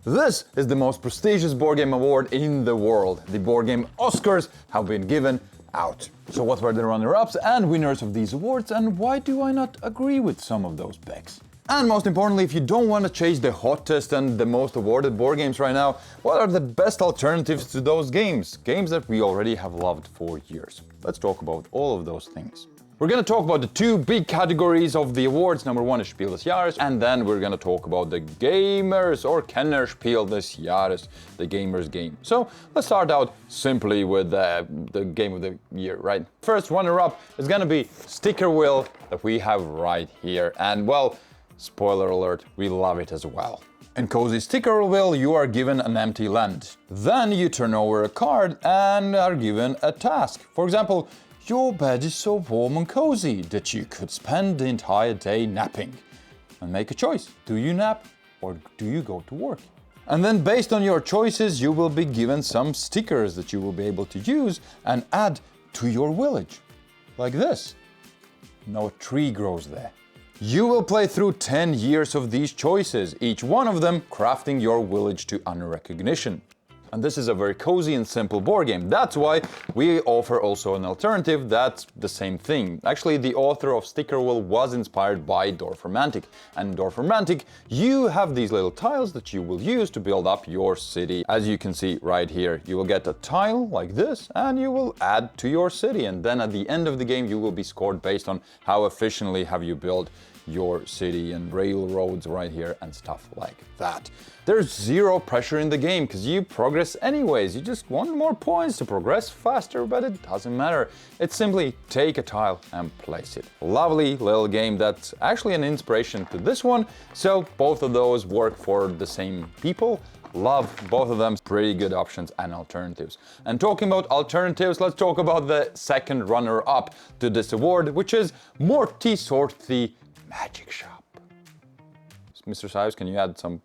This is the most prestigious board game award in the world. The board game Oscars have been given out. So what were the runner-ups and winners of these awards, and why do I not agree with some of those picks? And most importantly, if you don't want to chase the hottest and the most awarded board games right now, what are the best alternatives to those games? Games that we already have loved for years. Let's talk about all of those things. We're going to talk about the two big categories of the awards. Number one is Spiel des Jahres, and then we're going to talk about the Gamers or Kennerspiel des Jahres, the Gamers game. So let's start out simply with the game of the year, right? First runner-up is going to be Sticker Wheel that we have right here. And well, spoiler alert, we love it as well. In Cozy Sticker Wheel, you are given an empty land. Then you turn over a card and are given a task. For example, your bed is so warm and cozy that you could spend the entire day napping. And make a choice. Do you nap or do you go to work? And then based on your choices, you will be given some stickers that you will be able to use and add to your village. Like this. No tree grows there. You will play through 10 years of these choices, each one of them crafting your village to honor recognition. And this is a very cozy and simple board game. That's why we offer also an alternative that's the same thing. Actually, the author of Sticker Wheel was inspired by Dorfromantik. And in Dorfromantik, you have these little tiles that you will use to build up your city. As you can see right here, you will get a tile like this and you will add to your city. And then at the end of the game, you will be scored based on how efficiently have you built your city and railroads right here and stuff like that. There's zero pressure in the game because you progress anyways. You just want more points to progress faster, but it doesn't matter. It's simply take a tile and place it. Lovely little game that's actually an inspiration to this one. So both of those work for the same people. Love both of them. Pretty good options and alternatives. And talking about alternatives, let's talk about the second runner-up to this award, which is Morty Sorty Magic Shop. Mr. Sives, can you add some,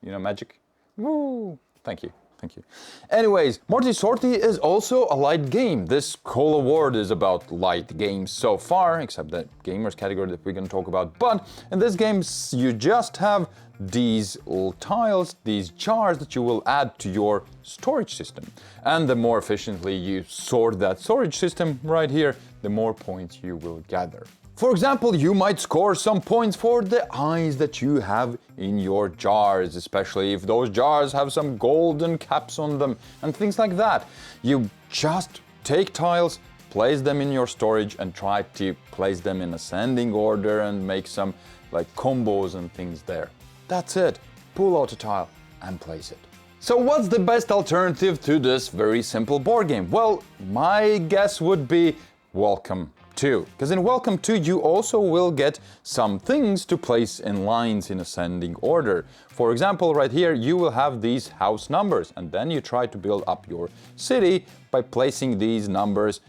magic? Woo! Thank you. Thank you. Anyways, Morty Sorty is also a light game. This whole award is about light games so far, except the gamers category that we're going to talk about. But in this game, you just have these little tiles, these jars that you will add to your storage system. And the more efficiently you sort that storage system right here, the more points you will gather. For example, you might score some points for the eyes that you have in your jars, especially if those jars have some golden caps on them and things like that. You just take tiles, place them in your storage and try to place them in ascending order and make some like combos and things there. That's it. Pull out a tile and place it. So what's the best alternative to this very simple board game? Well, my guess would be Welcome 2. Because in Welcome 2 you also will get some things to place in lines in ascending order. For example, right here you will have these house numbers and then you try to build up your city by placing these numbers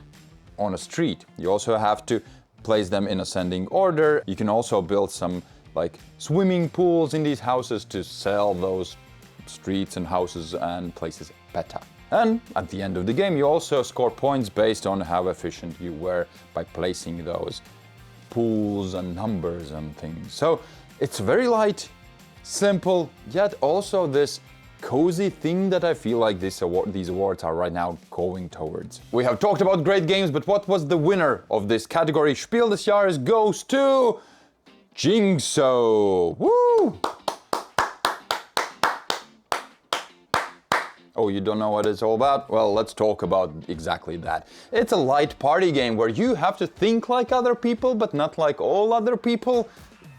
on a street. You also have to place them in ascending order. You can also build some like swimming pools in these houses to sell those streets and houses and places better. And at the end of the game, you also score points based on how efficient you were by placing those pools and numbers and things. So it's very light, simple, yet also this cozy thing that I feel like these awards are right now going towards. We have talked about great games, but what was the winner of this category? Spiel des Jahres goes to Jingso. Woo! Oh, you don't know what it's all about? Well, let's talk about exactly that. It's a light party game where you have to think like other people, but not like all other people.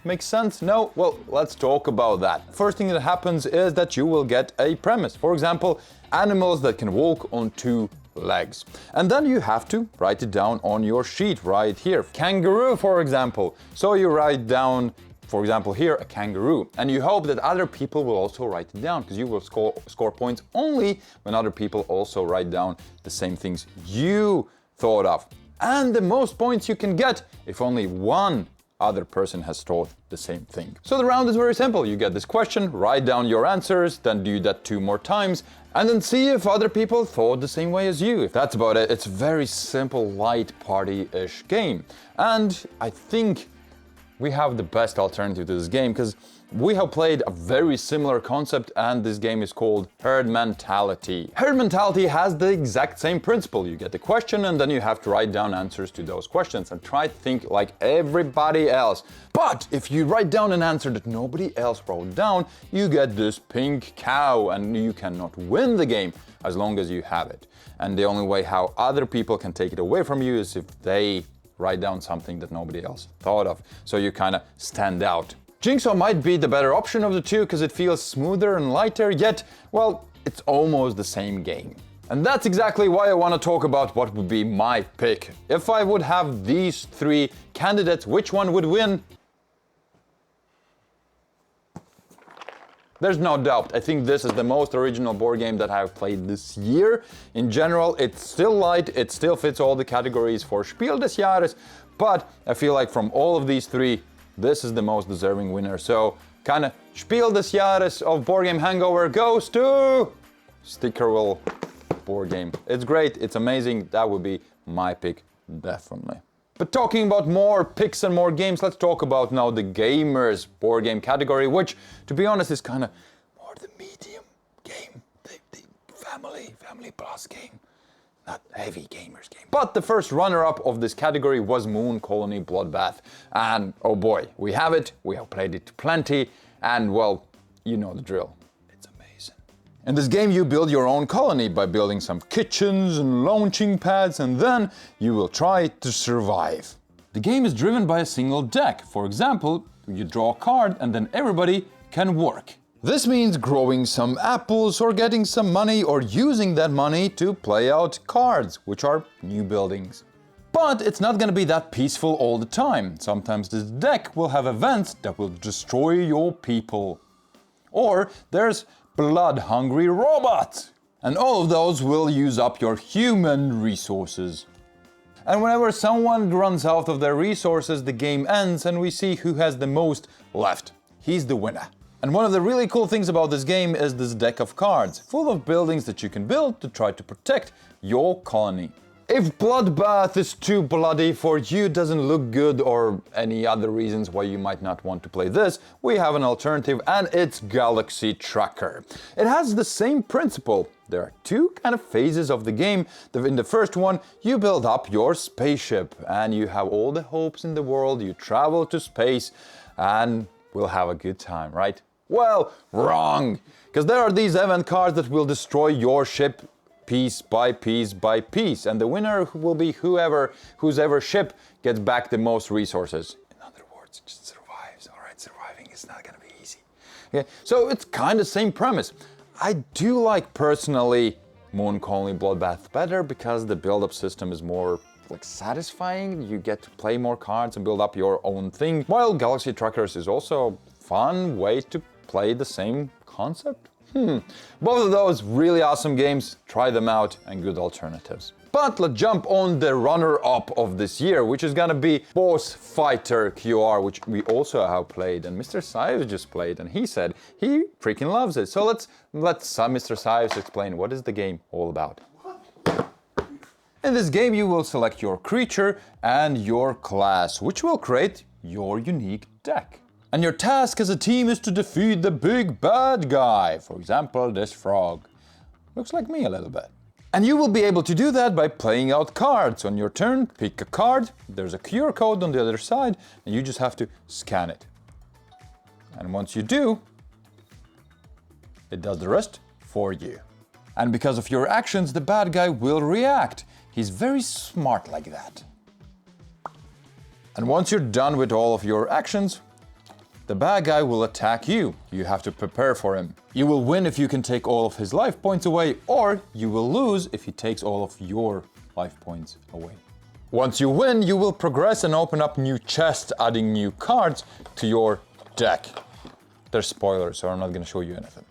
Makes sense? No? Well, let's talk about that. First thing that happens is that you will get a premise. For example, animals that can walk on two legs. And then you have to write it down on your sheet right here. Kangaroo, for example. So you write down, for example, here, a kangaroo. And you hope that other people will also write it down because you will score points only when other people also write down the same things you thought of. And the most points you can get if only one other person has thought the same thing. So the round is very simple. You get this question, write down your answers, then do that 2 more times, and then see if other people thought the same way as you. That's about it. It's a very simple, light party-ish game. And I think we have the best alternative to this game because we have played a very similar concept, and this game is called Herd Mentality. Herd Mentality has the exact same principle. You get the question and then you have to write down answers to those questions and try to think like everybody else. But if you write down an answer that nobody else wrote down, you get this pink cow and you cannot win the game as long as you have it. And the only way how other people can take it away from you is if they write down something that nobody else thought of. So you kind of stand out. Jigsaw might be the better option of the two because it feels smoother and lighter, yet, well, it's almost the same game. And that's exactly why I want to talk about what would be my pick. If I would have these three candidates, which one would win? There's no doubt. I think this is the most original board game that I've played this year. In general, it's still light, it still fits all the categories for Spiel des Jahres, but I feel like from all of these three, this is the most deserving winner. So, kind of Spiel des Jahres of Board Game Hangover goes to Stickerville board game. It's great, it's amazing. That would be my pick, definitely. But talking about more picks and more games, let's talk about now the gamers board game category, which, to be honest, is kind of more the medium game, the family plus game. Not heavy gamers game. But the first runner-up of this category was Moon Colony Bloodbath. And oh boy, we have it, we have played it plenty, and well, you know the drill. It's amazing. In this game you build your own colony by building some kitchens and launching pads, and then you will try to survive. The game is driven by a single deck. For example, you draw a card and then everybody can work. This means growing some apples or getting some money or using that money to play out cards, which are new buildings. But it's not gonna be that peaceful all the time. Sometimes this deck will have events that will destroy your people. Or there's blood-hungry robots. And all of those will use up your human resources. And whenever someone runs out of their resources, the game ends and we see who has the most left. He's the winner. And one of the really cool things about this game is this deck of cards, full of buildings that you can build to try to protect your colony. If Bloodbath is too bloody for you, doesn't look good, or any other reasons why you might not want to play this, we have an alternative, and it's Galaxy Tracker. It has the same principle. There are two kind of phases of the game. In the first one, you build up your spaceship, and you have all the hopes in the world, you travel to space, and we'll have a good time, right? Well, wrong! Because there are these event cards that will destroy your ship piece by piece by piece, and the winner will be whose ever ship gets back the most resources. In other words, it just survives. Alright, surviving is not gonna be easy. Okay, so it's kind of same premise. I do like personally Moon Colony Bloodbath better because the build-up system is more like satisfying. You get to play more cards and build up your own thing, while Galaxy Trackers is also a fun way to play the same concept. Both of those really awesome games, try them out, and good alternatives. But let's jump on the runner-up of this year, which is gonna be Boss Fighter QR, which we also have played, and Mr. Sives just played, and he said he freaking loves it. So let's Mr. Sives explain what is the game all about. In this game you will select your creature and your class, which will create your unique deck. And your task as a team is to defeat the big bad guy. For example, this frog. Looks like me a little bit. And you will be able to do that by playing out cards. On your turn, pick a card, there's a QR code on the other side, and you just have to scan it. And once you do, it does the rest for you. And because of your actions, the bad guy will react. He's very smart like that. And once you're done with all of your actions, the bad guy will attack you. You have to prepare for him. You will win if you can take all of his life points away, or you will lose if he takes all of your life points away. Once you win, you will progress and open up new chests, adding new cards to your deck. There's spoilers, so I'm not going to show you anything.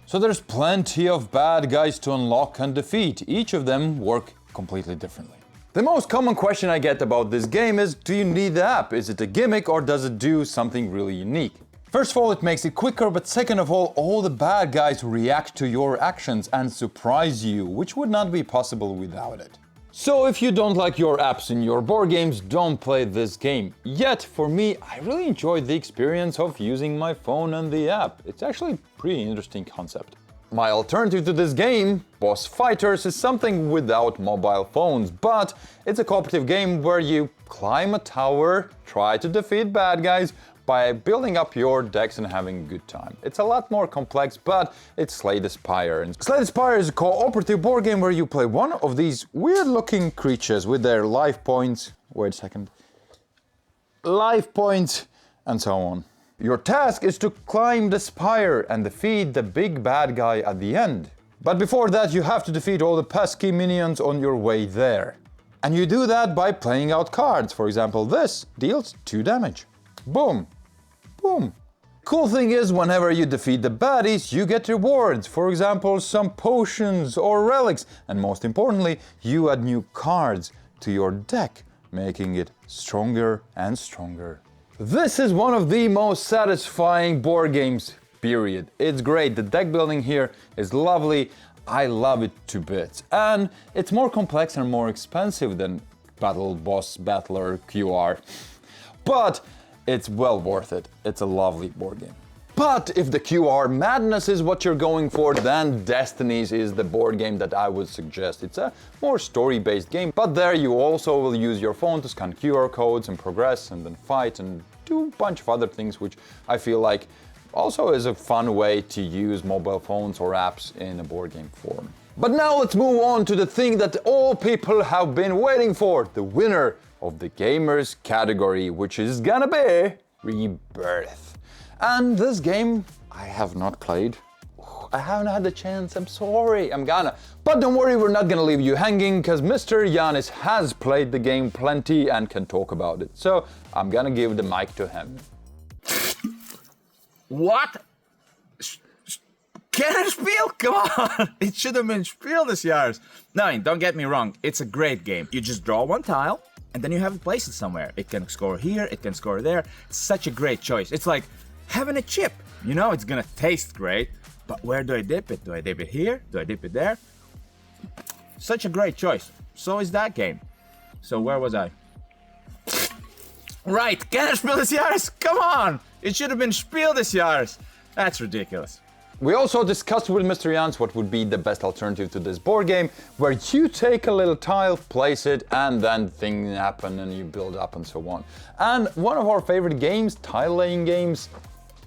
So there's plenty of bad guys to unlock and defeat. Each of them work completely differently. The most common question I get about this game is, do you need the app? Is it a gimmick or does it do something really unique? First of all, it makes it quicker, but second of all the bad guys react to your actions and surprise you, which would not be possible without it. So if you don't like your apps in your board games, don't play this game. Yet, for me, I really enjoyed the experience of using my phone and the app. It's actually a pretty interesting concept. My alternative to this game, Boss Fighters, is something without mobile phones, but it's a cooperative game where you climb a tower, try to defeat bad guys by building up your decks and having a good time. It's a lot more complex, but it's Slay the Spire. And Slay the Spire is a cooperative board game where you play one of these weird-looking creatures with their life points. Wait a second. Life points, and so on. Your task is to climb the spire and defeat the big bad guy at the end. But before that, you have to defeat all the pesky minions on your way there. And you do that by playing out cards. For example, this deals 2 damage. Boom. Boom. Cool thing is, whenever you defeat the baddies, you get rewards. For example, some potions or relics. And most importantly, you add new cards to your deck, making it stronger and stronger. This is one of the most satisfying board games, period. It's great. The deck building here is lovely. I love it to bits. And it's more complex and more expensive than Battle Boss Battler QR. But it's well worth it. It's a lovely board game. But if the QR madness is what you're going for, then Destinies is the board game that I would suggest. It's a more story-based game, but there you also will use your phone to scan QR codes and progress and then fight and do a bunch of other things, which I feel like also is a fun way to use mobile phones or apps in a board game form. But now let's move on to the thing that all people have been waiting for, the winner of the gamers category, which is gonna be Rebirth. And this game I have not played. I haven't had the chance, I'm sorry, I'm gonna. But don't worry, we're not gonna leave you hanging, because Mr. Jahres has played the game plenty and can talk about it. So I'm gonna give the mic to him. What? Kennerspiel? Come on! It should have been Spiel this Jahres. No, don't get me wrong, it's a great game. You just draw one tile, and then you have to place it somewhere. It can score here, it can score there. It's such a great choice. It's like having a chip. You know it's gonna taste great, but where do I dip it? Do I dip it here? Do I dip it there? Such a great choice. So is that game. So where was I? Right, Kennerspiel this Jahres? Come on! It should have been Spiel this Jahres. That's ridiculous. We also discussed with Mr. Jans what would be the best alternative to this board game, where you take a little tile, place it, and then things happen and you build up and so on. And one of our favorite games, tile laying games,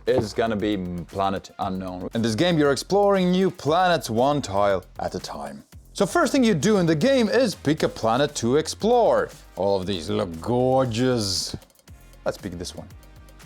is gonna be Planet Unknown. In this game, you're exploring new planets one tile at a time. So first thing you do in the game is pick a planet to explore. All of these look gorgeous. Let's pick this one.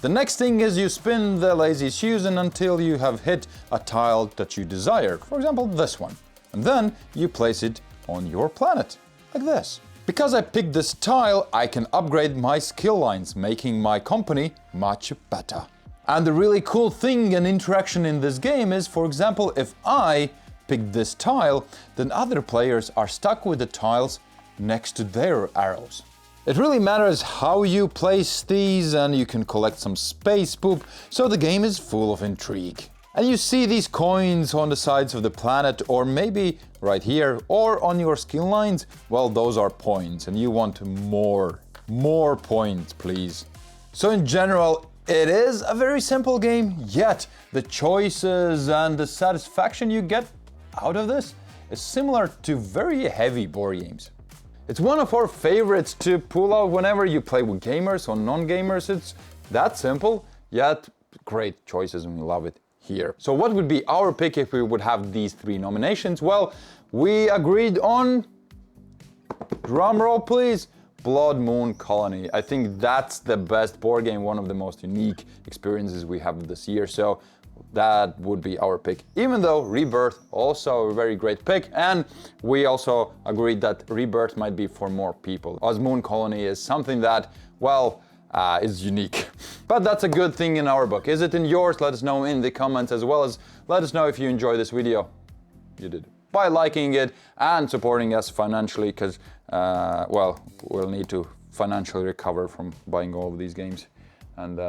The next thing is you spin the lazy Susan until you have hit a tile that you desire. For example, this one. And then you place it on your planet, like this. Because I picked this tile, I can upgrade my skill lines, making my company much better. And the really cool thing and interaction in this game is, for example, if I pick this tile, then other players are stuck with the tiles next to their arrows. It really matters how you place these, and you can collect some space poop, so the game is full of intrigue. And you see these coins on the sides of the planet, or maybe right here, or on your skill lines. Well, those are points, and you want more points, please. So in general, it is a very simple game, yet the choices and the satisfaction you get out of this is similar to very heavy board games. It's one of our favorites to pull out whenever you play with gamers or non-gamers. It's that simple, yet great choices, and we love it here. So what would be our pick if we would have these 3 nominations? Well, we agreed on, drum roll please, Blood Moon Colony. I think that's the best board game, one of the most unique experiences we have this year. So that would be our pick, even though Rebirth also a very great pick, and we also agreed that Rebirth might be for more people, as Moon Colony is something that, well, is unique. But that's a good thing in our book. Is it in yours? Let us know in the comments, as well as let us know if you enjoyed this video. You did. By liking it and supporting us financially, because, well, we'll need to financially recover from buying all of these games. And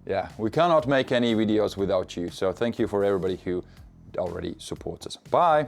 yeah, we cannot make any videos without you. So thank you for everybody who already supports us. Bye.